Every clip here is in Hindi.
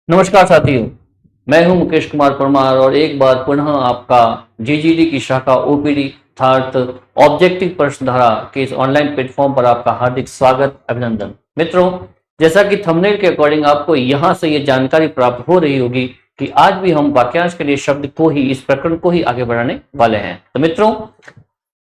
नमस्कार साथियों, मैं हूं मुकेश कुमार परमार और एक बार पुनः आपका जीजीडी की शाखा ओपीडी अर्थात ऑब्जेक्टिव प्रश्नधारा के इस ऑनलाइन प्लेटफॉर्म पर आपका हार्दिक स्वागत अभिनंदन। मित्रों, जैसा कि थंबनेल के अकॉर्डिंग आपको यहां से ये जानकारी प्राप्त हो रही होगी कि आज भी हम वाक्यांश के लिए शब्द को ही, इस प्रकरण को ही आगे बढ़ाने वाले हैं। तो मित्रों,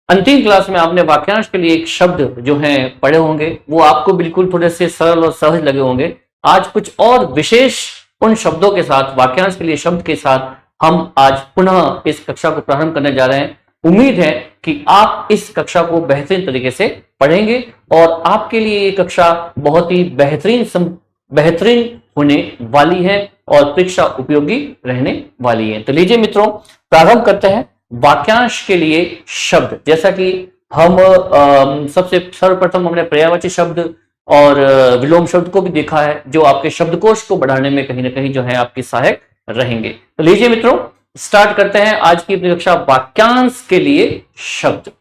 अंतिम क्लास में आपने वाक्यांश के लिए एक शब्द जो है पढ़े होंगे, वो आपको बिल्कुल थोड़े से सरल और सहज लगे होंगे। आज कुछ और विशेष उन शब्दों के साथ, वाक्यांश के लिए शब्द के साथ हम आज पुनः इस कक्षा को प्रारंभ करने जा रहे हैं। उम्मीद है कि आप इस कक्षा को बेहतरीन तरीके से पढ़ेंगे और आपके लिए ये कक्षा बहुत ही बेहतरीन होने वाली है और परीक्षा उपयोगी रहने वाली है। तो लीजिए मित्रों, प्रारंभ करते हैं वाक्यांश के लिए शब्द। जैसा कि हम सबसे सर्वप्रथम हमने पर्यायवाची शब्द और विलोम शब्द को भी देखा है, जो आपके शब्दकोश को बढ़ाने में कहीं ना कहीं जो है आपके सहायक रहेंगे। तो लीजिए मित्रों, स्टार्ट करते हैं आज की अपनी कक्षा वाक्यांश के लिए शब्द।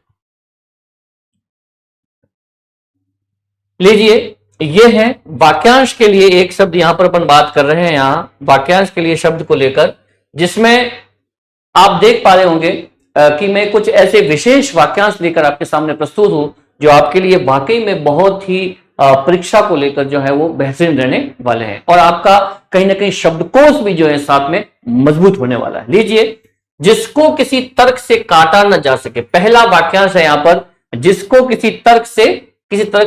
लीजिए, ये है वाक्यांश के लिए एक शब्द। यहां पर अपन बात कर रहे हैं यहां वाक्यांश के लिए शब्द को लेकर, जिसमें आप देख पा रहे होंगे कि मैं कुछ ऐसे विशेष वाक्यांश लेकर आपके सामने प्रस्तुत हूं जो आपके लिए वाकई में बहुत ही परीक्षा को लेकर जो है वो बेहतरीन रहने वाले हैं और आपका कहीं ना कहीं शब्दकोश भी जो है साथ में मजबूत होने वाला है। लीजिए, जिसको किसी तर्क से काटा ना जा सके, पहला वाक्यांश है यहां पर, जिसको किसी तर्क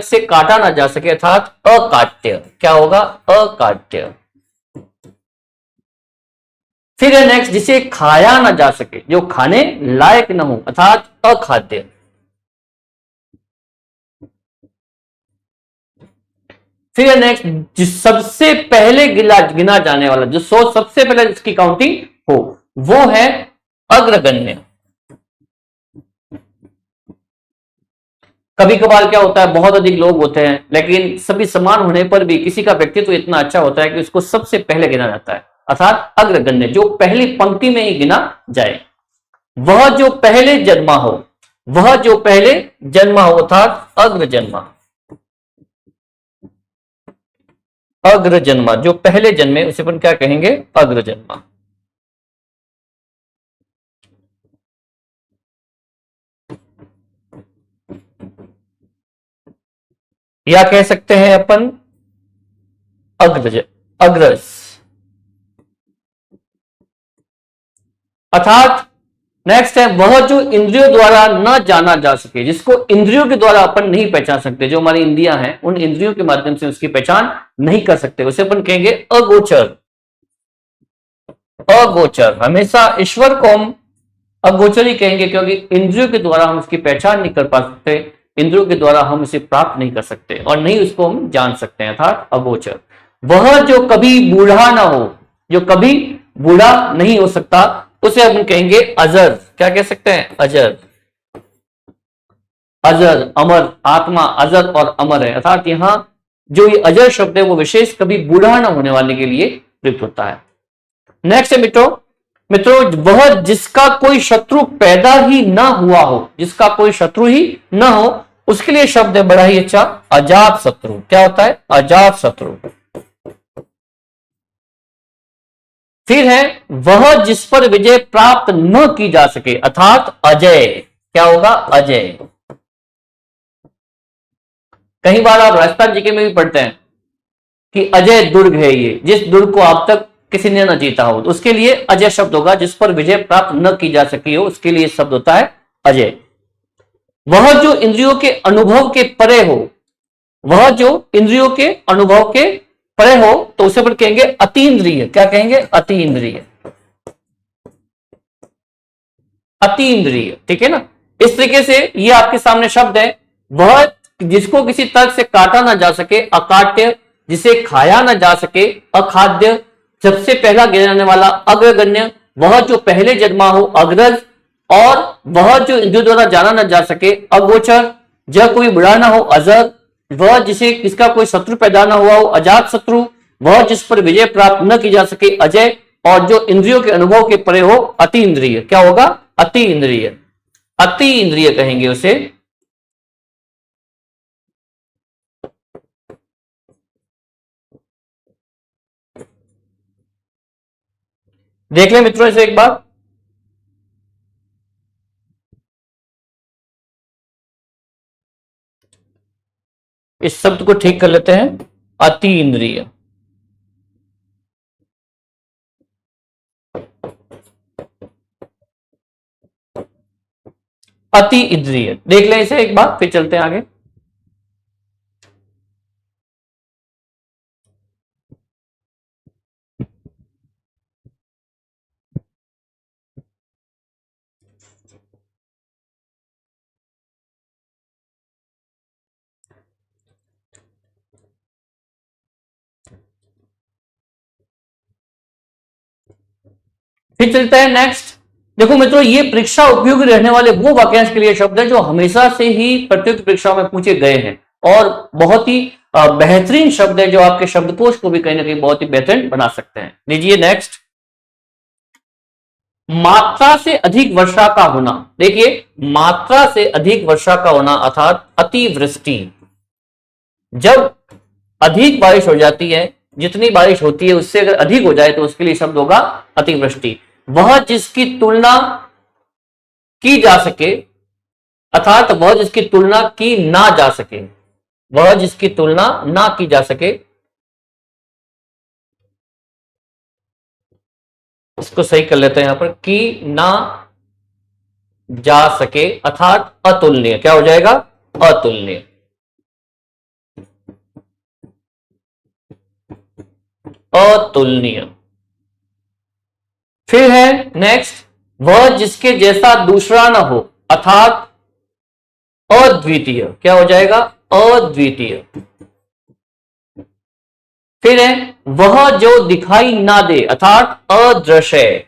से काटा ना जा सके अर्थात अकाट्य। क्या होगा? अकाट्य। फिर है नेक्स्ट, जिसे खाया ना जा सके, जो खाने लायक न हो अर्थात अखाद्य। फिर है नेक्स्ट, जिस सबसे पहले गिना जाने वाला, जो सोच सबसे पहले जिसकी काउंटिंग हो, वो है अग्रगण्य। कभी कभार क्या होता है, बहुत अधिक लोग होते हैं लेकिन सभी समान होने पर भी किसी का व्यक्तित्व इतना अच्छा होता है कि उसको सबसे पहले गिना जाता है अर्थात अग्रगण्य, जो पहली पंक्ति में ही गिना जाए। वह जो पहले जन्मा हो, वह जो पहले जन्मा हो अर्थात अग्र जन्मा। अग्र जन्मा, जो पहले जन्मे उसे अपन क्या कहेंगे? अग्र जन्मा। या कह सकते हैं अपन अग्रज, अग्रज अर्थात नेक्स्ट है, वह जो इंद्रियों द्वारा न जाना जा सके, जिसको इंद्रियों के द्वारा अपन नहीं पहचान सकते, जो हमारी इंद्रियां हैं उन इंद्रियों के माध्यम से उसकी पहचान नहीं कर सकते, उसे अपन कहेंगे अगोचर। अगोचर, हमेशा ईश्वर को हम अगोचर ही कहेंगे क्योंकि इंद्रियों के द्वारा हम उसकी पहचान नहीं कर पा सकते, इंद्रियों के द्वारा हम उसे प्राप्त नहीं कर सकते और नहीं उसको हम जान सकते हैं अर्थात अगोचर। वह जो कभी बूढ़ा ना हो, जो कभी बूढ़ा नहीं हो सकता, उसे हम कहेंगे अजर। क्या कह सकते हैं? अजर। अजर, अमर, आत्मा अजर और अमर है अर्थात यहां जो ये अजर शब्द है वो विशेष कभी बूढ़ा ना होने वाले के लिए प्रयुक्त होता है। नेक्स्ट है मित्रों, वह जिसका कोई शत्रु पैदा ही ना हुआ हो, जिसका कोई शत्रु ही ना हो, उसके लिए शब्द है बड़ा ही अच्छा, अजात शत्रु। क्या होता है? अजात शत्रु। फिर है, वह जिस पर विजय प्राप्त न की जा सके अर्थात अजय। क्या होगा? अजय। कई बार आप राजस्थान जीके में भी पढ़ते हैं कि अजय दुर्ग है ये, जिस दुर्ग को अब तक किसी ने न जीता हो, तो उसके लिए अजय शब्द होगा। जिस पर विजय प्राप्त न की जा सकी हो उसके लिए शब्द होता है अजय। वह जो इंद्रियों के अनुभव के परे हो, वह जो इंद्रियों के अनुभव के परे हो, तो उसे पर कहेंगे अतीन्द्रिय। क्या कहेंगे? अतीन्द्रिय। अतीन्द्रिय, ठीक है ना। इस तरीके से ये आपके सामने शब्द है, वह जिसको किसी तर्क से काटा ना जा सके अकाट्य, जिसे खाया ना जा सके अखाद्य, सबसे पहला गिना जाने वाला अग्रगण्य, वह जो पहले जन्मा हो अग्रज, और वह जो इंद्रियों द्वारा जाना ना जा सके अगोचर, जब कोई बुरा ना हो अजर, वह जिसे किसका कोई शत्रु पैदा ना हुआ हो अजात शत्रु, वह जिस पर विजय प्राप्त न की जा सके अजय, और जो इंद्रियों के अनुभव के परे हो अति इंद्रिय। क्या होगा? अति इंद्रिय। अति इंद्रिय कहेंगे उसे। देख लें मित्रों इसे एक बार। इस शब्द को ठीक कर लेते हैं, अति इंद्रिय। अति इंद्रिय, देख लें इसे एक बार, फिर चलते हैं आगे। फिर चलते हैं नेक्स्ट। देखो मित्रों, ये परीक्षा उपयोगी रहने वाले वो वाक्यांश के लिए शब्द है जो हमेशा से ही प्रतियोगी परीक्षाओं में पूछे गए हैं और बहुत ही बेहतरीन शब्द है जो आपके शब्दकोश को भी कहीं ना कहीं बहुत ही बेहतरीन बना सकते हैं। लीजिए नेक्स्ट। मात्रा से अधिक वर्षा का होना। देखिए, मात्रा से अधिक वर्षा का होना अर्थात अतिवृष्टि। जब अधिक बारिश हो जाती है, जितनी बारिश होती है उससे अगर अधिक हो जाए तो उसके लिए शब्द होगा अतिवृष्टि। वह जिसकी तुलना की जा सके, अर्थात वह जिसकी तुलना की ना जा सके, वह जिसकी तुलना ना की जा सके, इसको सही कर लेते हैं यहां पर, की ना जा सके अर्थात अतुलनीय। क्या हो जाएगा? अतुलनीय। अतुलनीय। फिर है नेक्स्ट, वह जिसके जैसा दूसरा ना हो अर्थात अद्वितीय। क्या हो जाएगा? अद्वितीय। फिर है वह जो दिखाई ना दे अर्थात अदृश्य।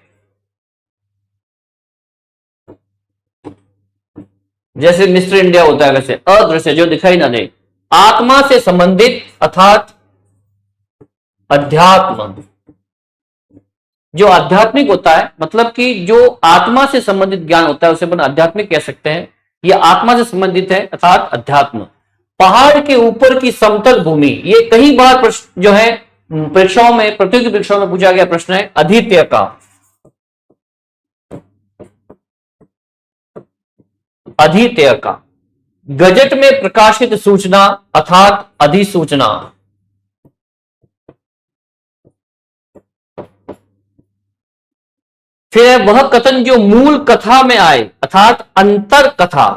जैसे मिस्टर इंडिया होता है वैसे अदृश्य, जो दिखाई ना दे। आत्मा से संबंधित अर्थात अध्यात्म। जो आध्यात्मिक होता है, मतलब कि जो आत्मा से संबंधित ज्ञान होता है उसे अपन आध्यात्मिक कह सकते हैं। यह आत्मा से संबंधित है अर्थात अध्यात्म। पहाड़ के ऊपर की समतल भूमि, ये कई बार प्रश्न जो है परीक्षाओं में, प्रतियोगी परीक्षाओं में पूछा गया प्रश्न है। अद्वितीय का, अद्वितीय का। गजट में प्रकाशित सूचना अर्थात अधिसूचना। फिर है वह कथन जो मूल कथा में आए अर्थात अंतर कथा।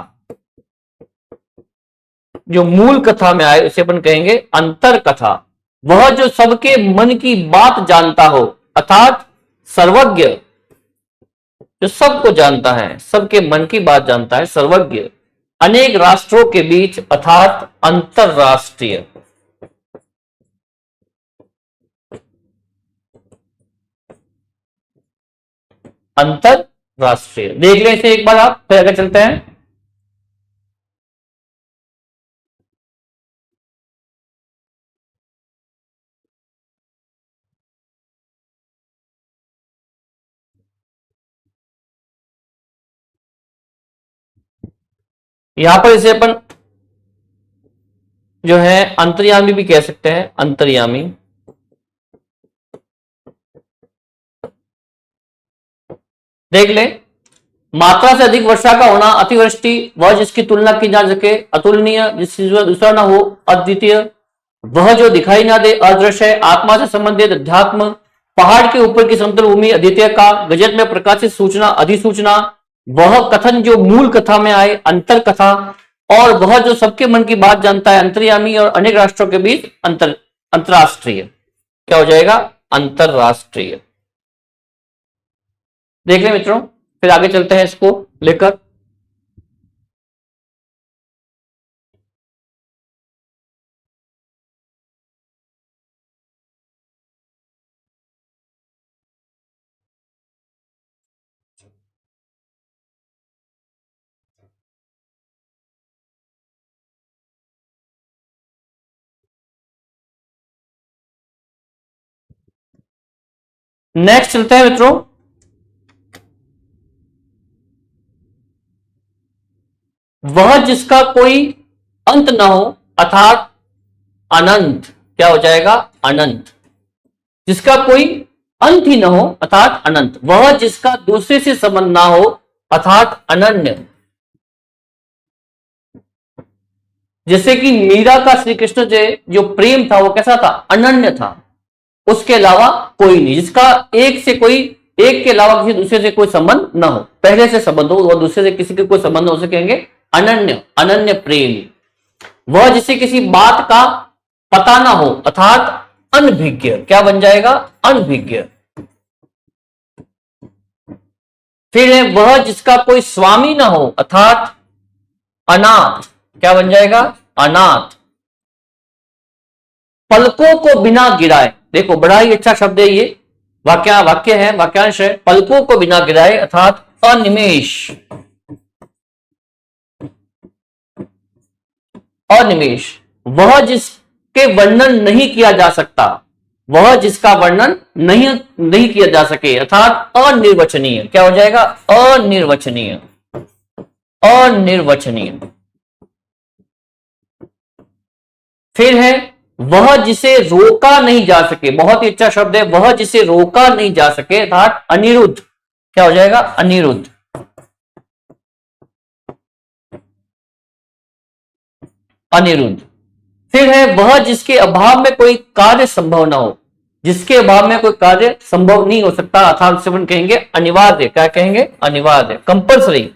जो मूल कथा में आए उसे अपन कहेंगे अंतर कथा। वह जो सबके मन की बात जानता हो अर्थात सर्वज्ञ। जो सबको जानता है, सबके मन की बात जानता है, सर्वज्ञ। अनेक राष्ट्रों के बीच अर्थात अंतरराष्ट्रीय। अंतरराष्ट्रीय। देख लें इसे एक बार आप, फिर आगे चलते हैं। यहां पर इसे अपन जो है अंतर्यामी भी कह सकते हैं, अंतर्यामी। देख ले, मात्रा से अधिक वर्षा का होना अतिवृष्टि। वह जिसकी तुलना की जा सके अतुलनीय, जिसकी दूसरा ना हो अद्वितीय। वह जो दिखाई ना दे अदृश्य। आत्मा से संबंधित अध्यात्म। पहाड़ के ऊपर की समतल भूमि अद्वितीय का। गजट में प्रकाशित सूचना अधिसूचना। वह कथन जो मूल कथा में आए अंतर कथा। और वह जो सबके मन की बात जानता है अंतर्यामी। और अनेक राष्ट्रों के बीच अंतरराष्ट्रीय। क्या हो जाएगा? अंतरराष्ट्रीय। देख लें मित्रों, फिर आगे चलते हैं इसको लेकर। नेक्स्ट चलते हैं मित्रों। वह जिसका कोई अंत न हो अर्थात अनंत। क्या हो जाएगा? अनंत। जिसका कोई अंत ही न हो अर्थात अनंत, वह जिसका दूसरे से संबंध ना हो अर्थात अनन्य। जैसे कि मीरा का श्री कृष्ण से जो प्रेम था वो कैसा था, अनन्य था, उसके अलावा कोई नहीं, जिसका एक से कोई, एक के अलावा किसी दूसरे से कोई संबंध ना हो, पहले से संबंध हो और दूसरे से किसी के कोई संबंध हो, उसे कहेंगे अनन्य, अनन्य प्रेम। वह जिसे किसी बात का पता ना हो अर्थात अनभिज्ञ, क्या बन जाएगा, अनभिज्ञ। फिर है वह जिसका कोई स्वामी ना हो अर्थात अनाथ, क्या बन जाएगा, अनाथ। पलकों को बिना गिराए, देखो बड़ा ही अच्छा शब्द है ये, वाक्य है, वाक्यांश है, पलकों को बिना गिराए अर्थात अनिमेष, अनिमेष। वह जिसके वर्णन नहीं किया जा सकता, वह जिसका वर्णन नहीं किया जा सके अर्थात अनिर्वचनीय, क्या हो जाएगा, अनिर्वचनीय, अनिर्वचनीय। फिर है वह जिसे रोका नहीं जा सके, बहुत ही अच्छा शब्द है, वह जिसे रोका नहीं जा सके अर्थात अनिरुद्ध, क्या हो जाएगा, अनिरुद्ध, अनिरुद्ध। फिर है वह जिसके अभाव में कोई कार्य संभव ना हो, जिसके अभाव में कोई कार्य संभव नहीं हो सकता अर्थात उसे अपन कहेंगे अनिवार्य, क्या कहेंगे, अनिवार्य, कंपल्सरी।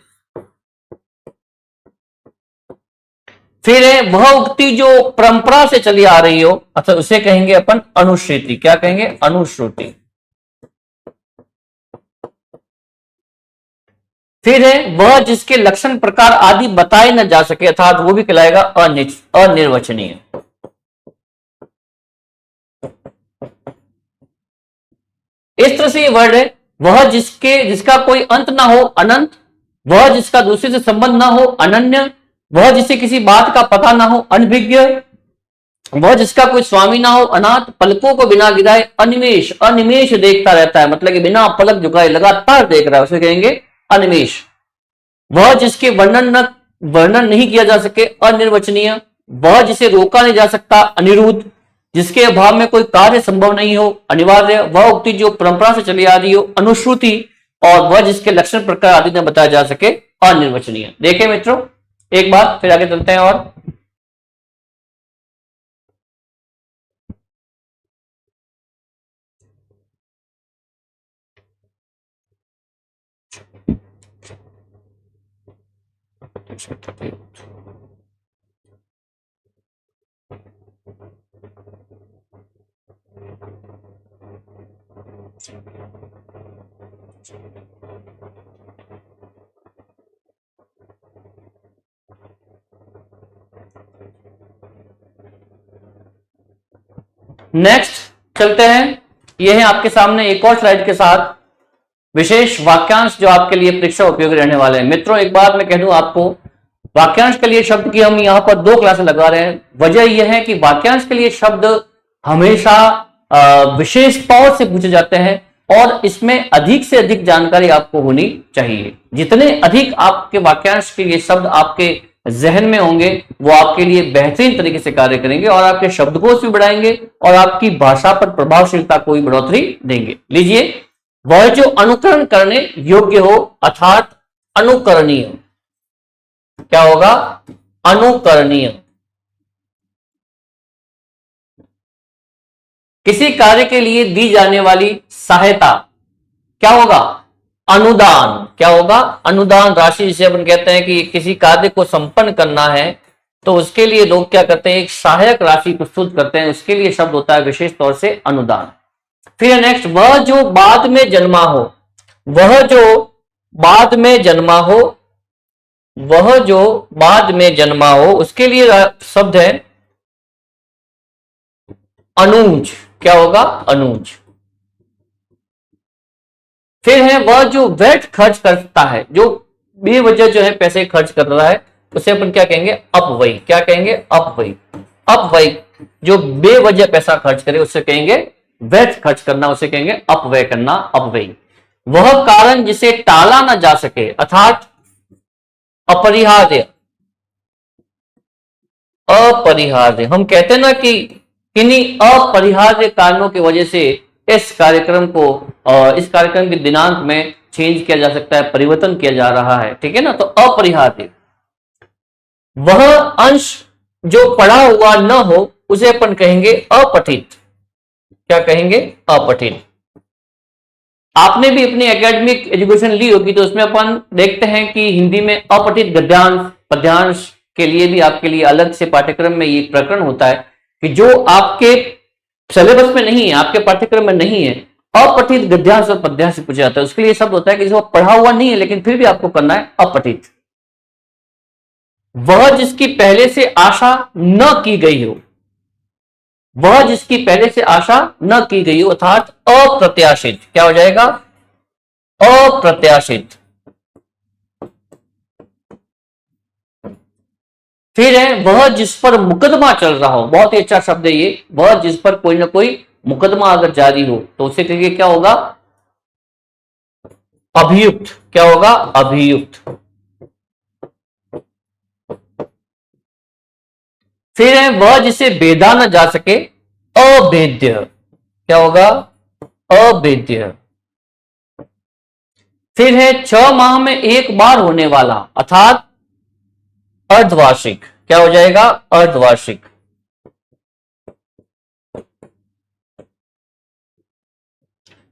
फिर है वह उक्ति जो परंपरा से चली आ रही हो अर्थात उसे कहेंगे अपन अनुश्रुति, क्या कहेंगे, अनुश्रुति। फिर है वह जिसके लक्षण प्रकार आदि बताए न जा सके अर्थात वो भी कहलाएगा अनिर्वचनीय। इस तरह से ये वर्ड है, वह जिसका कोई अंत ना हो अनंत, वह जिसका दूसरे से संबंध ना हो अनन्य, वह जिसे किसी बात का पता ना हो अनभिज्ञ, वह जिसका कोई स्वामी ना हो अनाथ, पलकों को बिना गिराए अनिमेष, अनिमेष देखता रहता है मतलब कि बिना पलक झुकाए लगातार देख रहा है, उसे कहेंगे अनिमेष। वह जिसके वर्णन नहीं किया जा सके अनिर्वचनीय, वह जिसे रोका नहीं जा सकता अनिरुद्ध, जिसके अभाव में कोई कार्य संभव नहीं हो अनिवार्य, वह उक्ति जो परंपरा से चली आ रही हो अनुश्रुति, और वह जिसके लक्षण प्रकार आदि न बताया जा सके अनिर्वचनीय। देखें मित्रों एक बार, फिर आगे चलते हैं। और नेक्स्ट चलते हैं, यह है आपके सामने एक और स्लाइड के साथ विशेष वाक्यांश जो आपके लिए परीक्षा उपयोगी रहने वाले हैं। मित्रों एक बात मैं कह दूं आपको, वाक्यांश के लिए शब्द की हम यहां पर 2 क्लासें लगा रहे हैं। वजह यह है कि वाक्यांश के लिए शब्द हमेशा विशेष तौर से पूछे जाते हैं और इसमें अधिक से अधिक जानकारी आपको होनी चाहिए। जितने अधिक आपके वाक्यांश के लिए शब्द आपके जहन में होंगे वो आपके लिए बेहतरीन तरीके से कार्य करेंगे और आपके शब्दकोश भी बढ़ाएंगे और आपकी भाषा पर प्रभावशीलता को भी बढ़ोतरी देंगे। लीजिए, वह जो अनुकरण करने योग्य हो अर्थात अनुकरणीय, क्या होगा, अनुकरणीय। किसी कार्य के लिए दी जाने वाली सहायता क्या होगा, अनुदान, क्या होगा, अनुदान राशि, जिसे अपन कहते हैं कि किसी कार्य को संपन्न करना है तो उसके लिए लोग क्या करते हैं, एक सहायक राशि प्रस्तुत करते हैं, उसके लिए शब्द होता है विशेष तौर से अनुदान। फिर नेक्स्ट, वह जो बाद में जन्मा हो, वह जो बाद में जन्मा हो, वह जो बाद में जन्मा हो, उसके लिए शब्द है अनुज, क्या होगा, अनुज। फिर है वह जो व्यर्थ खर्च करता है, जो बेवजह जो है पैसे खर्च कर रहा है, उसे अपन क्या कहेंगे, अपव्यय, क्या कहेंगे, अपव्यय। अपव्यय जो बेवजह पैसा खर्च करे उसे कहेंगे व्यर्थ खर्च करना, उसे कहेंगे अपव्यय करना, अपव्यय। वह कारण जिसे टाला ना जा सके अर्थात अपरिहार्य, अपरिहार्य। हम कहते हैं ना कि किन्हीं अपरिहार्य कारणों की वजह से इस कार्यक्रम को इस कार्यक्रम के दिनांक में चेंज किया जा सकता है, परिवर्तन किया जा रहा है, ठीक है ना। तो अपरिहार्य, वह अंश जो पढ़ा हुआ न हो उसे अपन कहेंगे अपठित। क्या कहेंगे? अपठित। आपने भी अपनी एकेडमिक एजुकेशन ली होगी तो उसमें अपन देखते हैं कि हिंदी में अपठित गद्यांश पद्यांश के लिए भी आपके लिए अलग से पाठ्यक्रम में ये प्रकरण होता है कि जो आपके सिलेबस में नहीं है, आपके पाठ्यक्रम में नहीं है, अपठित गद्यांश और पद्यांश पूछा जाता है। उसके लिए शब्द होता है कि जो पढ़ा हुआ नहीं है लेकिन फिर भी आपको करना है, अपठित। वह जिसकी पहले से आशा न की गई हो, वह जिसकी पहले से आशा न की गई हो अर्थात अप्रत्याशित। क्या हो जाएगा? अप्रत्याशित। फिर है वह जिस पर मुकदमा चल रहा हो, बहुत ही अच्छा शब्द है ये, वह जिस पर कोई ना कोई मुकदमा अगर जारी हो तो उसे कहिए क्या होगा? अभियुक्त। क्या होगा? अभियुक्त। फिर है वह जिसे भेदा न जा सके, अभेद्य। क्या होगा? अभेद्य। फिर है 6 माह में एक बार होने वाला अर्थात अर्धवार्षिक। क्या हो जाएगा? अर्धवार्षिक।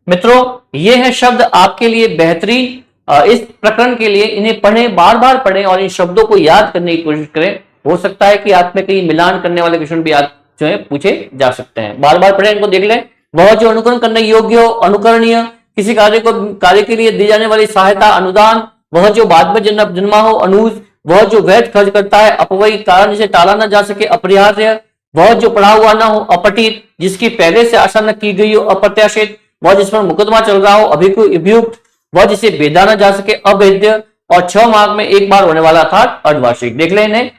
मित्रों, ये है शब्द आपके लिए बेहतरीन। इस प्रकरण के लिए इन्हें पढ़ें, बार बार पढ़ें और इन शब्दों को याद करने की कोशिश करें। हो सकता है कि आप में कहीं मिलान करने वाले क्वेश्चन भी आप जो है पूछे जा सकते हैं। बार बार पढ़ें, इनको देख लें। वह जो अनुकरण करने योग्य हो, अनुकरणीय, किसी कार्य के लिए दी जाने वाली सहायता, अनुदान, वह जो बाद में जन्मा हो, अनुज, वह जो वैध खर्च करता है, अपव्यय, कारण जिसे टाला ना जा सके, अपरिहार्य, वह जो पढ़ा हुआ ना हो, अपठित, जिसकी पहले से आशा न की गई हो, अप्रत्याशित, वह जिस पर मुकदमा चल रहा हो, अभियुक्त, वह जिसे भेदा ना जा सके, अभेद्य, और 6 माह में एक बार होने वाला था अर्धवार्षिक। देख लें इन्हें।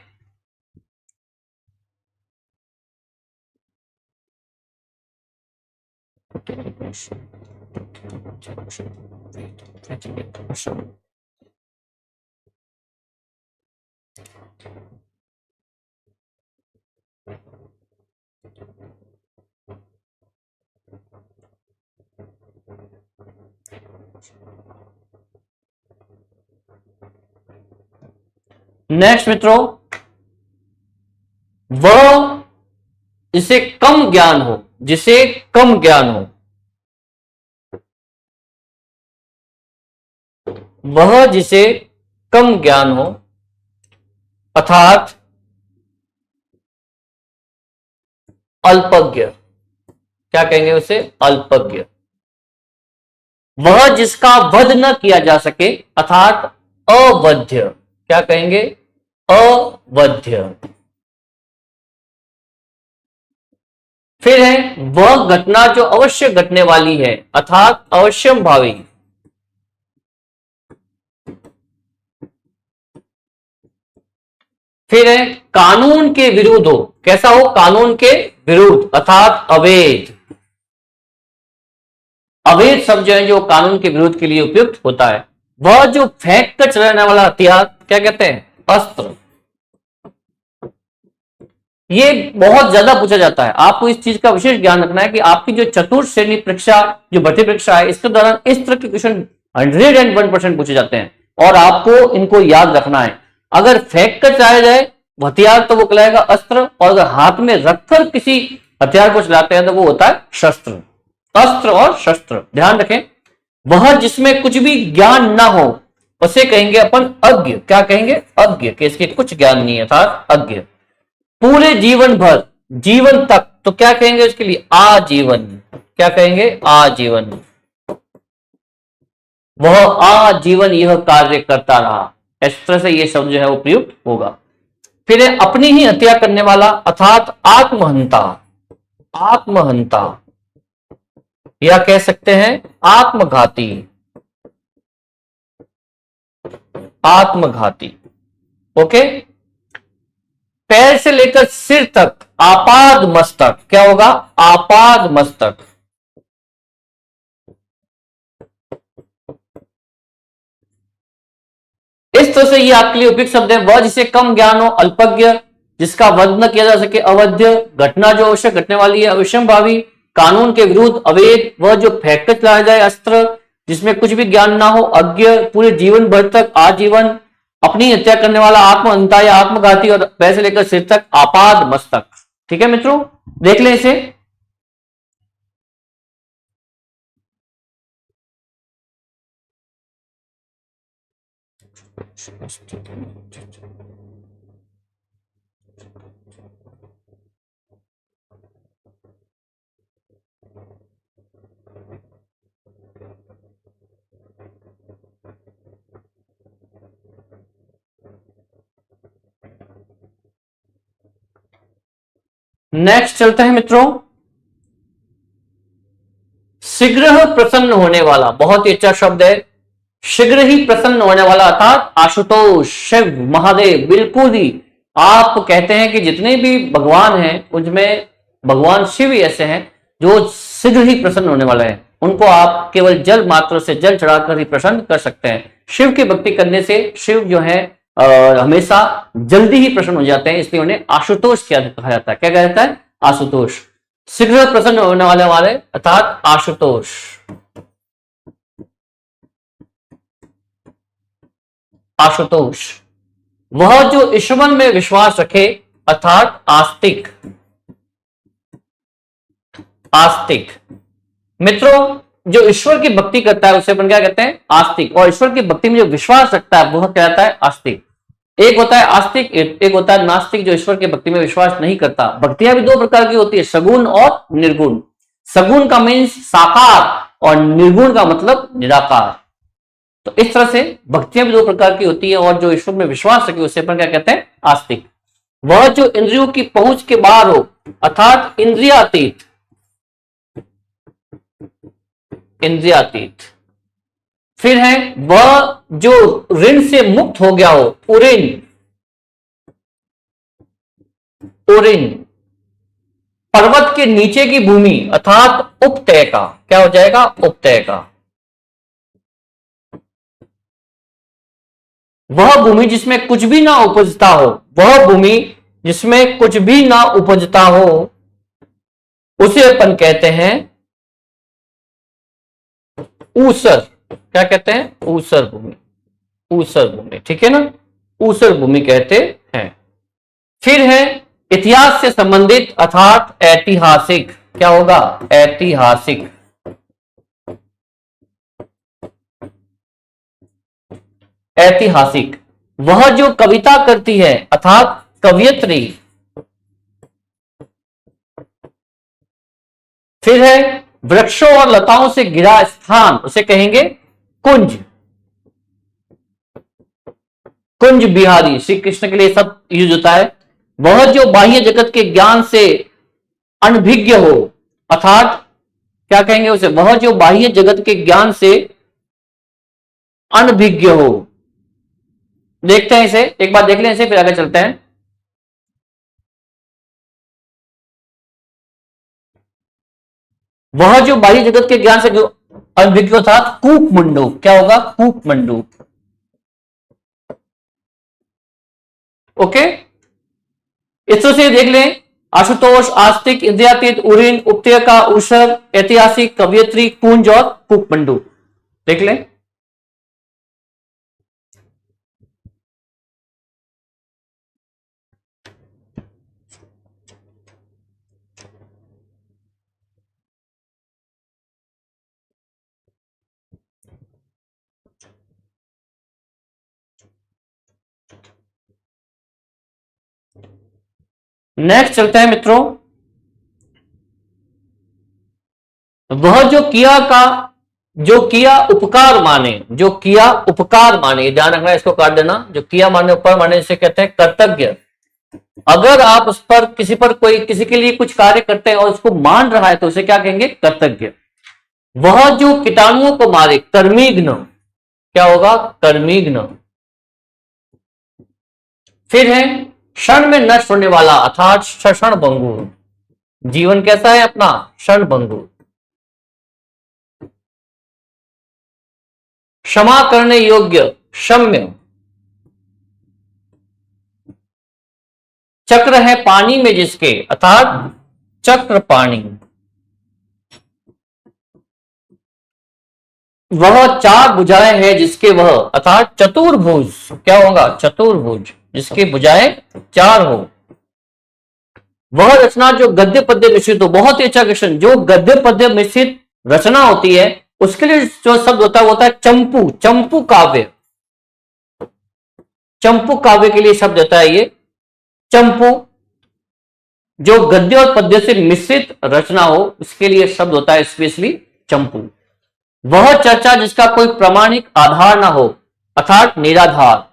नेक्स्ट मित्रों, वह जिसे कम ज्ञान हो, जिसे कम ज्ञान हो, वह जिसे कम ज्ञान हो अर्थात अल्पज्ञ। क्या कहेंगे उसे? अल्पज्ञ। वह जिसका वध न किया जा सके अर्थात अवध्य। क्या कहेंगे? अवध्य। फिर है वह घटना जो अवश्य घटने वाली है अर्थात अवश्यंभावी। फिर है कानून के विरुद्ध हो। कैसा हो? कानून के विरुद्ध अर्थात अवैध। अवैध शब्द जो है जो कानून के विरुद्ध के लिए उपयुक्त होता है। वह जो फेंक कर चलाने वाला हथियार, क्या कहते हैं? अस्त्र। ये बहुत ज्यादा पूछा जाता है। आपको इस चीज का विशेष ध्यान रखना है कि आपकी जो चतुर्थ श्रेणी परीक्षा, जो भर्ती परीक्षा है, इसके दौरान इस तरह के क्वेश्चन 101% पूछे जाते हैं और आपको इनको याद रखना है। अगर फेंक कर चलाया जाए हथियार तो वो कहलाएगा अस्त्र, और अगर हाथ में रखकर किसी हथियार को चलाते हैं तो वो होता है शस्त्र। अस्त्र और शस्त्र ध्यान रखें। वह जिसमें कुछ भी ज्ञान ना हो उसे कहेंगे अपन अज्ञ। क्या कहेंगे? अज्ञ, कि इसके कुछ ज्ञान नहीं है, था अज्ञ। पूरे जीवन भर, जीवन तक, तो क्या कहेंगे उसके लिए? आजीवन। क्या कहेंगे? आजीवन। वह आजीवन यह कार्य करता रहा। इस तरह से यह शब्द जो है उपयुक्त होगा। फिर है अपनी ही हत्या करने वाला अर्थात आत्महंता। आत्महंता या कह सकते हैं आत्मघाती। आत्मघाती। ओके। पैर से लेकर सिर तक आपाद मस्तक। क्या होगा? आपाद मस्तक। इस तरह से ये आपके लिए उपयुक्त शब्द है। वह जिसे कम ज्ञान हो, अल्पज्ञ, जिसका वध न किया जा सके, अवध्य, घटना जो अवश्य घटने वाली है, अवश्यंभावी, कानून के विरुद्ध, अवैध, वह जो फेंक कर चलाया जाए अस्त्र, जिसमें कुछ भी ज्ञान ना हो, अज्ञ, पूरे जीवन भर तक, आजीवन, अपनी हत्या करने वाला, आत्महंता या आत्मघाती, और पैसे लेकर सिर तक, आपाद मस्तक। ठीक है मित्रों, देख लें इसे। नेक्स्ट चलते हैं मित्रों, शीघ्र प्रसन्न होने वाला, बहुत ही अच्छा शब्द है, शीघ्र ही प्रसन्न होने वाला, अर्थात आशुतोष, शिव, महादेव, बिल्कुल ही। आप कहते हैं कि जितने भी भगवान हैं उनमें भगवान शिव ही ऐसे हैं जो शीघ्र ही प्रसन्न होने वाले हैं। उनको आप केवल जल मात्र से, जल चढ़ाकर ही प्रसन्न कर सकते हैं। शिव की भक्ति करने से शिव जो है हमेशा जल्दी ही प्रसन्न हो जाते हैं, इसलिए उन्हें आशुतोष कहा जाता है। क्या कहा जाता है? आशुतोष। शीघ्र प्रसन्न होने वाले अर्थात आशुतोष। आशुतोष, वह जो ईश्वर में विश्वास रखे, अर्थात आस्तिक। आस्तिक मित्रों, जो ईश्वर की भक्ति करता है उसे अपन क्या कहते हैं? आस्तिक। और ईश्वर की भक्ति में जो विश्वास रखता है वह कहता है आस्तिक। एक होता है आस्तिक, एक होता है नास्तिक, जो ईश्वर की भक्ति में विश्वास नहीं करता। भक्तियां भी दो प्रकार की होती है, सगुण और निर्गुण। सगुण का मीन्स साकार और निर्गुण का मतलब निराकार। तो इस तरह से भक्तियां भी दो प्रकार की होती है, और जो ईश्वर में विश्वास रखे उसे अपन क्या कहते हैं? आस्तिक। वह जो इंद्रियों की पहुंच के बाहर हो, अर्थात इंद्रियातीत। इंद्रियातीत। फिर है वह जो ऋण से मुक्त हो गया हो, उऋण। उऋण, पर्वत के नीचे की भूमि, अर्थात उपतय का। क्या हो जाएगा? उपतय का। वह भूमि जिसमें कुछ भी ना उपजता हो, वह भूमि जिसमें कुछ भी ना उपजता हो, उसे अपन कहते हैं ऊसर। क्या कहते हैं? ऊसर भूमि। ऊसर भूमि, ठीक है ना? ऊसर भूमि कहते हैं। फिर है इतिहास से संबंधित, अर्थात ऐतिहासिक। क्या होगा? ऐतिहासिक। ऐतिहासिक, वह जो कविता करती है, अर्थात कवयित्री। फिर है वृक्षों और लताओं से घिरा स्थान, उसे कहेंगे कुंज। कुंज बिहारी, श्री कृष्ण के लिए सब यूज होता है। वह जो बाह्य जगत के ज्ञान से अनभिज्ञ हो, अर्थात क्या कहेंगे उसे? वह जो बाह्य जगत के ज्ञान से अनभिज्ञ हो। देखते हैं इसे, एक बार देख लें इसे, फिर आगे चलते हैं। वह जो बाह्य जगत के ज्ञान से जो अनभिज्ञ था, कूप मंडूक। क्या होगा? कूप मंडूक। ओके, इस तरह से देख लें, आशुतोष, आस्तिक, इंद्रियातीत, उऋण, उपतय का, ऊषर, ऐतिहासिक, कवयित्री, कुंज और कूप मंडूक। देख लें। नेक्स्ट चलते हैं मित्रों, वह जो किया का, जो किया उपकार माने। जो किया उपकार माने, ध्यान रखना, इसको काट देना। जो किया माने, उपकार माने, इसे कहते हैं कृतज्ञ। अगर आप उस पर, किसी पर, कोई किसी के लिए कुछ कार्य करते हैं और उसको मान रहा है तो उसे क्या कहेंगे? कृतज्ञ। वह जो कीटाणुओं को मारे, कर्मीघ्न। क्या होगा? कर्मीघ्न। फिर है क्षण में नष्ट होने वाला, अर्थात क्षण भंगुर। जीवन कैसा है अपना? क्षण भंगुर। क्षमा करने योग्य, क्षम्य। चक्र है पानी में जिसके, अर्थात चक्र पाणी। वह चार भुजाएं हैं जिसके वह, अर्थात चतुर्भुज, क्या होगा, चतुर्भुज, जिसकी भुजाएं चार हो। वह रचना जो गद्य पद्य मिश्रित हो, बहुत ही अच्छा क्वेश्चन, जो गद्य पद्य मिश्रित रचना होती है उसके लिए जो शब्द होता है वो होता है चंपू, चंपू काव्य, चंपू काव्य के लिए शब्द होता है ये चंपू। जो गद्य और पद्य से मिश्रित रचना हो उसके लिए शब्द होता है स्पेशली चंपू। वह चर्चा जिसका कोई प्रामाणिक आधार ना हो, अर्थात निराधार।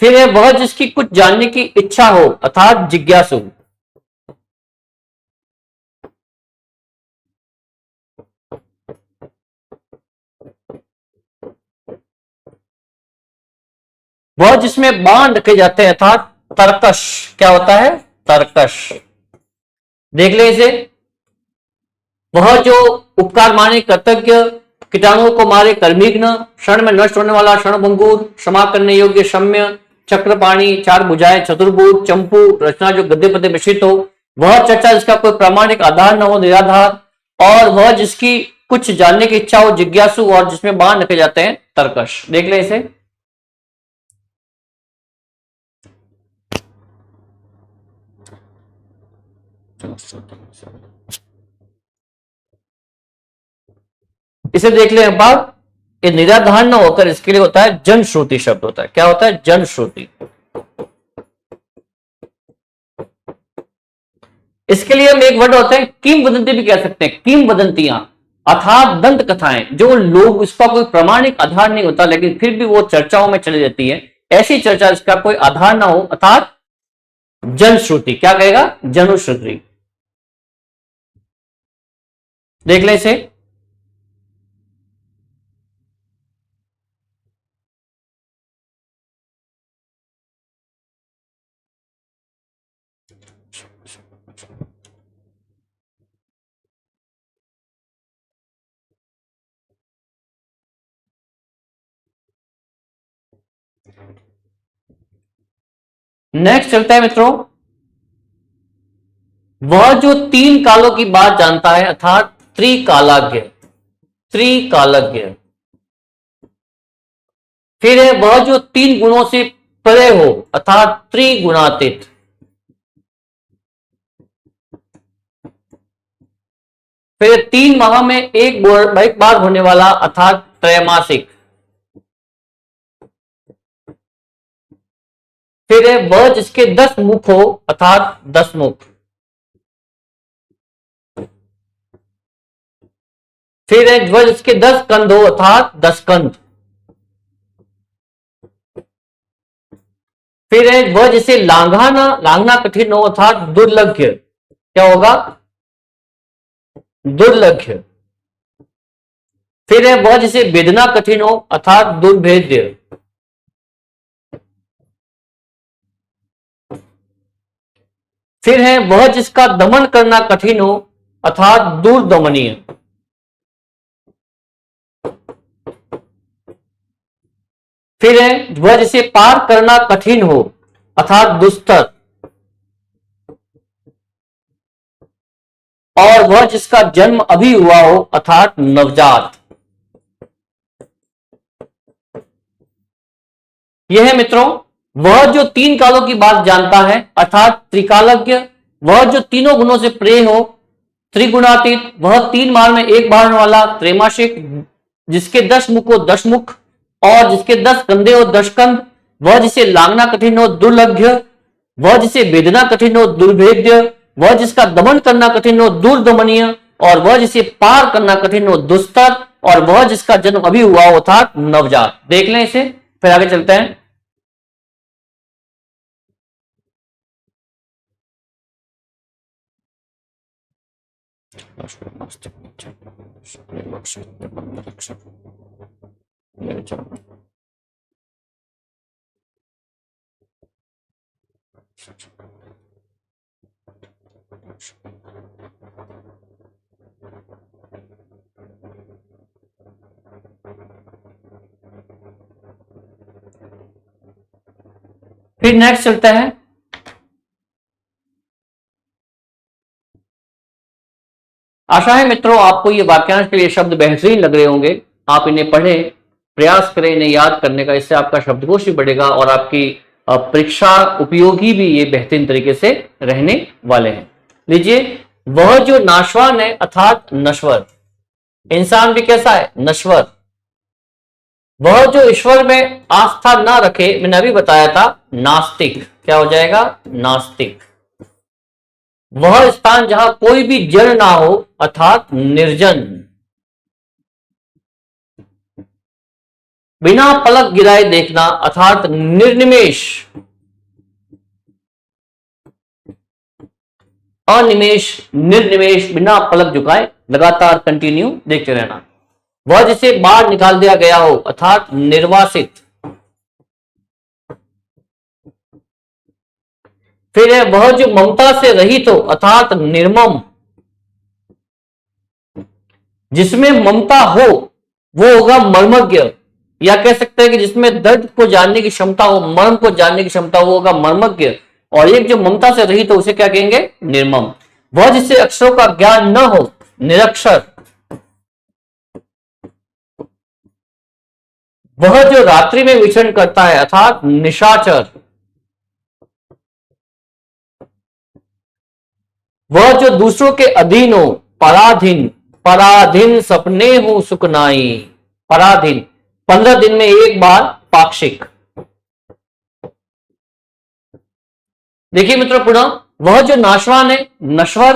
फिर है वह जिसकी कुछ जानने की इच्छा हो, अर्थात जिज्ञासु। वह जिसमें बाण रखे जाते हैं, अर्थात तर्कश, क्या होता है, तर्कश। देख ले इसे, वह जो उपकार माने कृतज्ञ, कीटाणुओं को मारे कर्मिघ्न, क्षण में नष्ट होने वाला क्षणभंगुर, क्षमा करने योग्य क्षम्य, चक्रपाणी, चार भुजाएं, चतुर्भुज, चंपू, रचना जो गद्य पद्य मिश्रित हो, वह चर्चा जिसका कोई प्रामाणिक आधार न हो, निराधार, और वह जिसकी कुछ जानने की इच्छा हो, जिज्ञासु, और जिसमें बाण रखे जाते हैं, तर्कश। देख ले इसे, इसे देख ले एक बार। ये निराधार न होकर इसके लिए होता है जनश्रुति शब्द होता है, क्या होता है, जनश्रुति। इसके लिए हम एक वर्ड होते हैं किंवदंती भी कह सकते हैं, किंवदंतियां, अर्थात दंत कथाएं, जो लोग, इसका कोई प्रामाणिक आधार नहीं होता लेकिन फिर भी वो चर्चाओं में चली जाती है, ऐसी चर्चा जिसका कोई आधार ना हो, अर्थात जनश्रुति। क्या कहेगा, जनश्रुति। देख ले इसे, नेक्स्ट चलता है मित्रों। वह जो तीन कालों की बात जानता है, अर्थात त्रिकालज्ञ, त्रिकालज्ञ। फिर है वह जो तीन गुणों से परे हो, अर्थात त्रिगुणातीत। फिर तीन माह में एक बार होने वाला, अर्थात त्रैमासिक। फिर है वह जिसके 10 मुख हो, अर्थात 10 मुख। फिर है वह जिसके 10 कंध हो, अर्थात 10 कंध। फिर है वह जिसे लांघना कठिन हो, अर्थात दुर्लभ्य। क्या होगा, दुर्लभ्य। फिर है वह जिसे वेदना कठिन हो, अर्थात दुर्भेद्य। फिर है वह जिसका दमन करना कठिन हो, अर्थात दुर्दमनीय। फिर है वह जिसे पार करना कठिन हो, अर्थात दुस्तर। और वह जिसका जन्म अभी हुआ हो, अर्थात नवजात। यह है मित्रों, वह जो तीन कालों की बात जानता है, अर्थात त्रिकालज्ञ। वह जो तीनों गुणों से प्रिय हो, त्रिगुणातीत। वह तीन माह में एक बार होने वाला, त्रैमासिक, जिसके 10 मुख हो, 10 मुख, और जिसके 10 कंधे हो, 10 कंध। वह जिसे लांघना कठिन हो, दुर्लभ्य। वह जिसे वेदना कठिन हो, दुर्भेद्य। वह जिसका दमन करना कठिन हो, दुर्दमनीय। और वह जिसे पार करना कठिन हो, दुस्तर। और वह जिसका जन्म अभी हुआ हो, अर्थात नवजात। देख लें इसे, फिर आगे चलते हैं। फिर नेक्स्ट चलता है। आशा है मित्रों आपको ये वाक्यांश के लिए शब्द बेहतरीन लग रहे होंगे। आप इन्हें पढ़ें, प्रयास करें इन्हें याद करने का, इससे आपका शब्दकोश भी बढ़ेगा और आपकी परीक्षा उपयोगी भी ये बेहतरीन तरीके से रहने वाले हैं। लीजिए, वह जो नाशवान है अर्थात नश्वर, इंसान भी कैसा है? नश्वर। वह जो ईश्वर में आस्था ना रखे, मैंने अभी बताया था, नास्तिक। क्या हो जाएगा? नास्तिक। वह स्थान जहां कोई भी जड़ ना हो अर्थात निर्जन। बिना पलक गिराए देखना अर्थात निर्निमेष। अनिमेष, निर्निमेष, बिना पलक झुकाए लगातार कंटिन्यू देखते रहना। वह जिसे बाहर निकाल दिया गया हो अर्थात निर्वासित। फिर है वह जो ममता से रहित हो अर्थात निर्मम। जिसमें ममता हो वो होगा मर्मज्ञ, या कह सकते हैं कि जिसमें दर्द को जानने की क्षमता हो, मर्म को जानने की क्षमता हो, वो होगा मर्मज्ञ। और एक जो ममता से रहित हो उसे क्या कहेंगे? निर्मम। वह जिससे अक्षरों का ज्ञान न हो, निरक्षर। वह जो रात्रि में विचरण करता है अर्थात निशाचर। वह जो दूसरों के अधीन हो, पराधीन। पराधीन सपने हो सुकनाई। पराधीन, 15 दिन में एक बार पाक्षिक। देखिए मित्रों पुनः, वह जो नाशवान है, नश्वर।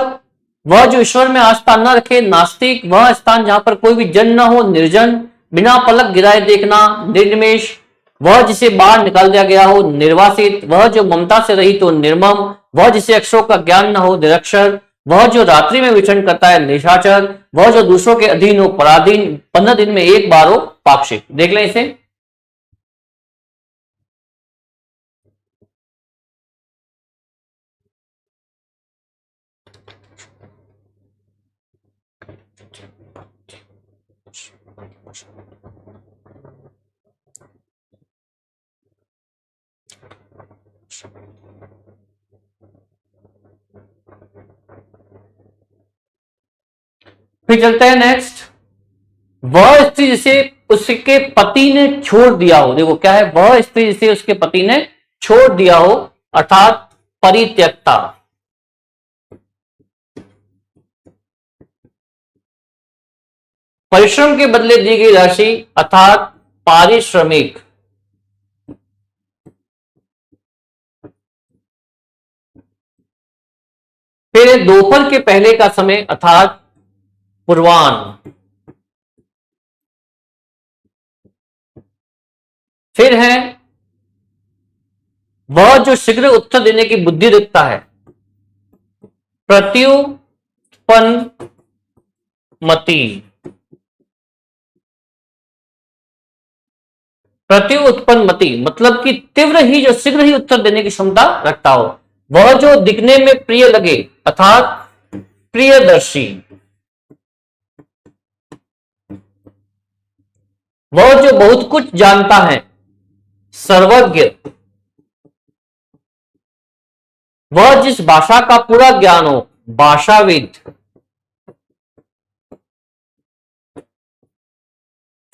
वह जो ईश्वर में आस्था न रखे, नास्तिक। वह स्थान जहां पर कोई भी जन न हो, निर्जन। बिना पलक गिराए देखना, निर्निमेष। वह जिसे बाहर निकाल दिया गया हो, निर्वासित। वह जो ममता से रहित हो, निर्मम। वह जिसे अक्षरों का ज्ञान न हो, निरक्षर। वह जो रात्रि में विचरण करता है, निशाचर। वह जो दूसरों के अधीन हो, पराधीन। 15 दिन में एक बार हो, पाक्षिक। देख लें इसे। फिर चलते हैं नेक्स्ट। वह स्त्री जिसे उसके पति ने छोड़ दिया हो, देखो क्या है, वह स्त्री जिसे उसके पति ने छोड़ दिया हो अर्थात परित्यक्ता। परिश्रम के बदले दी गई राशि अर्थात पारिश्रमिक। फिर दोपहर के पहले का समय अर्थात पूर्वाह्न। फिर है वह जो शीघ्र उत्तर देने की बुद्धि रखता है, प्रत्युत्पन्नमति। प्रत्युत्पन्नमति मतलब कि तीव्र ही, जो शीघ्र ही उत्तर देने की क्षमता रखता हो। वह जो दिखने में प्रिय लगे अर्थात प्रियदर्शी। वह जो बहुत कुछ जानता है, सर्वज्ञ। वह जिस भाषा का पूरा ज्ञान हो, भाषाविद।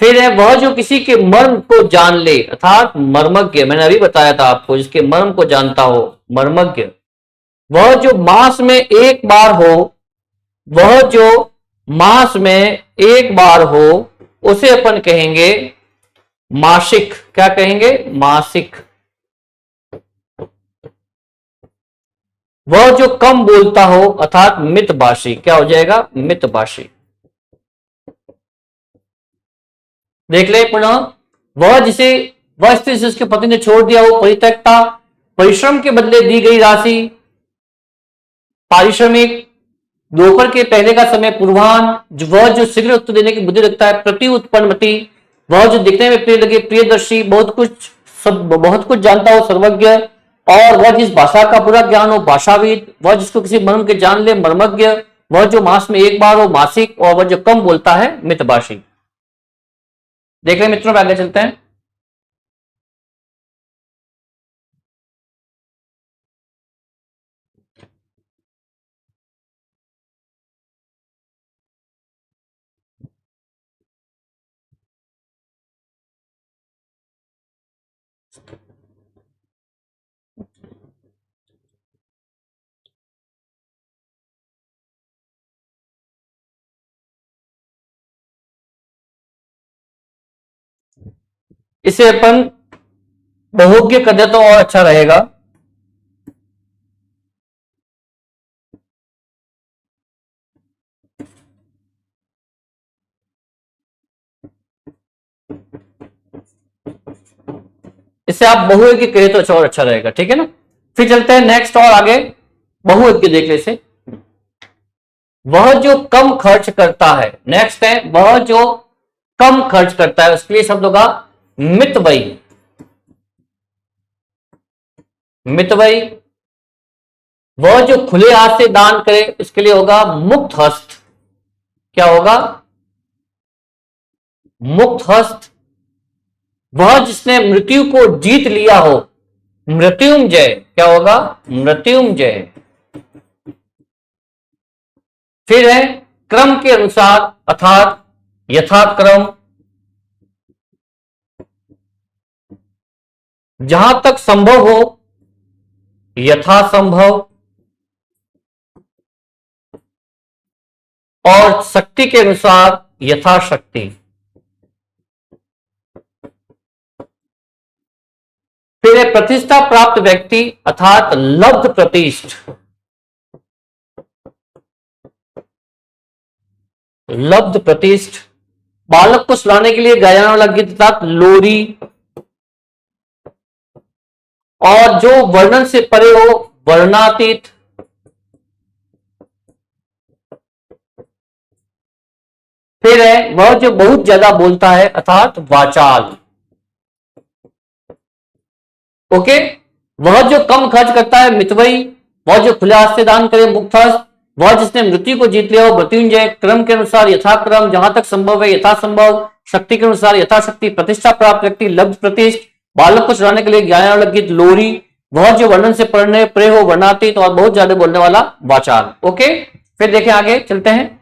फिर है वह जो किसी के मर्म को जान ले अर्थात मर्मज्ञ। मैंने अभी बताया था आपको, जिसके मर्म को जानता हो, मर्मज्ञ। वह जो मास में एक बार हो, वह जो मास में एक बार हो उसे अपन कहेंगे मासिक। क्या कहेंगे? मासिक। वह जो कम बोलता हो अर्थात मितभाषी। क्या हो जाएगा? मितभाषी। देख ले पुनः, वह जिसे, वह स्त्री जिसे उसके पति ने छोड़ दिया हो, परित्यक्ता। परिश्रम के बदले दी गई राशि पारिश्रमिक। दोपहर के पहले का समय पूर्वाह्न। वह जो शीघ्र उत्तर देने की बुद्धि रखता है, प्रति उत्पन्नमति। वह जो दिखने में प्रिय लगे, प्रियदर्शी। बहुत कुछ, सब बहुत कुछ जानता हो, सर्वज्ञ। और वह जिस भाषा का पूरा ज्ञान हो, भाषाविद। वह जिसको किसी मर्म के जान ले, मर्मज्ञ। वह जो मास में एक बार हो, मासिक। और वह जो कम बोलता है, मितभाषी। देख रहे मित्रों, आगे चलते हैं। इसे अपन बहुज्ञ कर दे तो और अच्छा रहेगा। इसे आप बहुज्ञ कहे तो और अच्छा रहेगा, ठीक है ना। फिर चलते हैं नेक्स्ट और आगे, बहुज्ञ देख ले इसे। वह जो कम खर्च करता है, नेक्स्ट है वह जो कम खर्च करता है, उसके लिए शब्द होगा मितव्ययी। मितव्ययी। वह जो खुले हाथ से दान करे, इसके लिए होगा मुक्त हस्त। क्या होगा? मुक्त हस्त। वह जिसने मृत्यु को जीत लिया हो, मृत्युंजय। क्या होगा? मृत्युंजय। फिर है क्रम के अनुसार अर्थात यथाक्रम। जहां तक संभव हो, यथासंभव। और शक्ति के अनुसार यथाशक्ति। फिर है प्रतिष्ठा प्राप्त व्यक्ति अर्थात लब्ध प्रतिष्ठ। लब्ध प्रतिष्ठ। बालक को सुलाने के लिए गाया जाने वाला गीत अर्थात लोरी। और जो वर्णन से परे हो, वर्णातीत। फिर है वह जो बहुत ज्यादा बोलता है अर्थात वाचाल। ओके। वह जो कम खर्च करता है मितव्ययी। वह जो खुले हाथ से दान करे मुक्तहस्त। वह जिसने मृत्यु को जीत लिया हो मृत्युंजय। क्रम के अनुसार यथाक्रम, जहां तक संभव है यथासंभव। शक्ति के अनुसार यथाशक्ति। प्रतिष्ठा प्राप्त व्यक्ति लब्ध प्रतिष्ठ। बालक को चुराने के लिए गाया वाला गीत लोरी। वह जो वर्णन से पढ़ने प्रे हो वर्णातीत। और बहुत ज्यादा बोलने वाला वाचाल। ओके। फिर देखें आगे चलते हैं।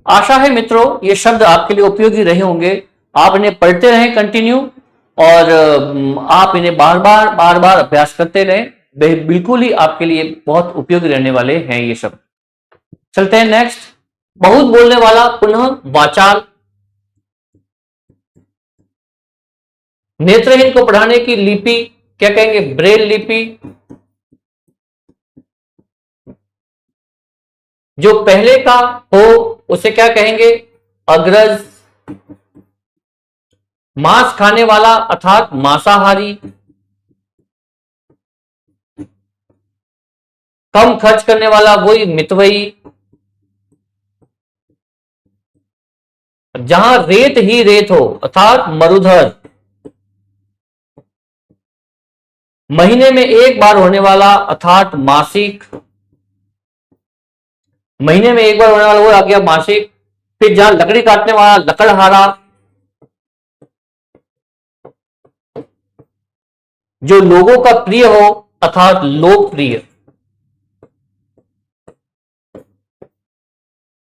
आशा है मित्रों ये शब्द आपके लिए उपयोगी रहे होंगे। आप इन्हें पढ़ते रहें कंटिन्यू, और आप इन्हें बार बार अभ्यास करते रहें। बिल्कुल ही आपके लिए बहुत उपयोगी रहने वाले हैं ये शब्द। चलते हैं नेक्स्ट। बहुत बोलने वाला पुनः वाचाल। नेत्रहीन को पढ़ाने की लिपि क्या कहेंगे? ब्रेल लिपि। जो पहले का हो उसे क्या कहेंगे? अग्रज। मांस खाने वाला अर्थात मांसाहारी। कम खर्च करने वाला वही मितव्ययी। जहां रेत ही रेत हो अर्थात मरुधर। महीने में एक बार होने वाला अर्थात मासिक। महीने में एक बार होने वाला वो आ गया मासिक। फिर जहां लकड़ी काटने वाला लकड़हारा। जो लोगों का प्रिय हो अर्थात लोकप्रिय।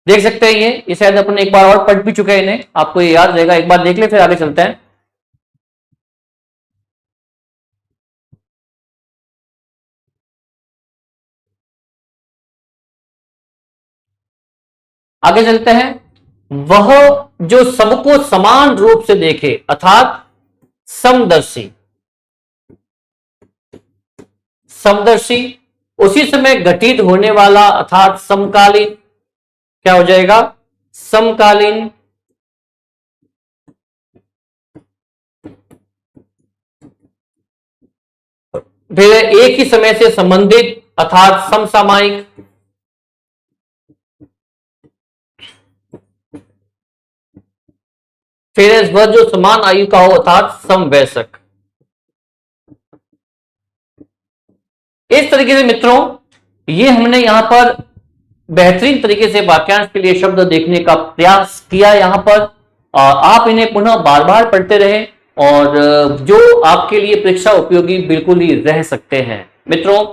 देख सकते हैं ये शायद अपन एक बार और पढ़ भी चुके हैं इन्हें, आपको ये याद रहेगा। एक बार देख ले फिर आगे चलते हैं। आगे चलते हैं। वह जो सबको समान रूप से देखे अर्थात समदर्शी। समदर्शी। उसी समय घटित होने वाला अर्थात समकालीन। क्या हो जाएगा? समकालीन। फिर एक ही समय से संबंधित अर्थात समसामयिक। फिर वह जो समान आयु का हो अर्थात समवयस्क। इस तरीके से मित्रों ये हमने यहां पर बेहतरीन तरीके से वाक्यांश के लिए शब्द देखने का प्रयास किया यहाँ पर। आप इन्हें पुनः बार बार पढ़ते रहें और जो आपके लिए परीक्षा उपयोगी बिल्कुल ही रह सकते हैं। मित्रों,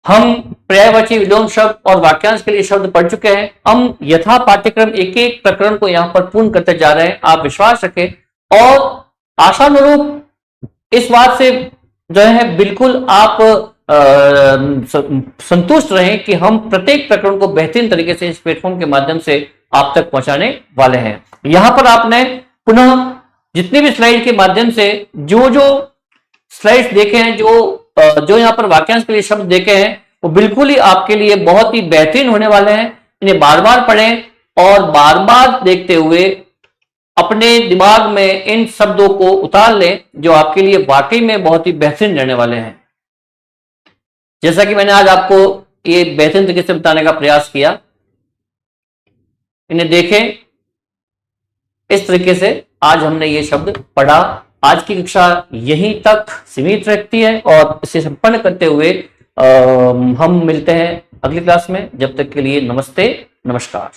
हम पर्यायवाची विलोम शब्द और वाक्यांश के लिए शब्द पढ़ चुके हैं। हम यथा पाठ्यक्रम एक एक प्रकरण को यहाँ पर पूर्ण करते जा रहे हैं। आप विश्वास रखें और आशानुरूप इस बात से जो है बिल्कुल आप संतुष्ट रहें कि हम प्रत्येक प्रकरण को बेहतरीन तरीके से इस प्लेटफॉर्म के माध्यम से आप तक पहुंचाने वाले हैं। यहां पर आपने पुनः जितने भी स्लाइड के माध्यम से जो जो स्लाइड्स देखे हैं, जो यहां पर वाक्यांश के लिए शब्द देखे हैं, वो बिल्कुल ही आपके लिए बहुत ही बेहतरीन होने वाले हैं। इन्हें बार बार पढ़ें और बार बार देखते हुए अपने दिमाग में इन शब्दों को उतार लें जो आपके लिए वाकई में बहुत ही बेहतरीन रहने वाले हैं। जैसा कि मैंने आज आपको ये बेहतरीन तरीके से बताने का प्रयास किया, इन्हें देखें। इस तरीके से आज हमने ये शब्द पढ़ा। आज की कक्षा यहीं तक सीमित रहती है और इसे संपन्न करते हुए हम मिलते हैं अगली क्लास में। जब तक के लिए नमस्ते, नमस्कार।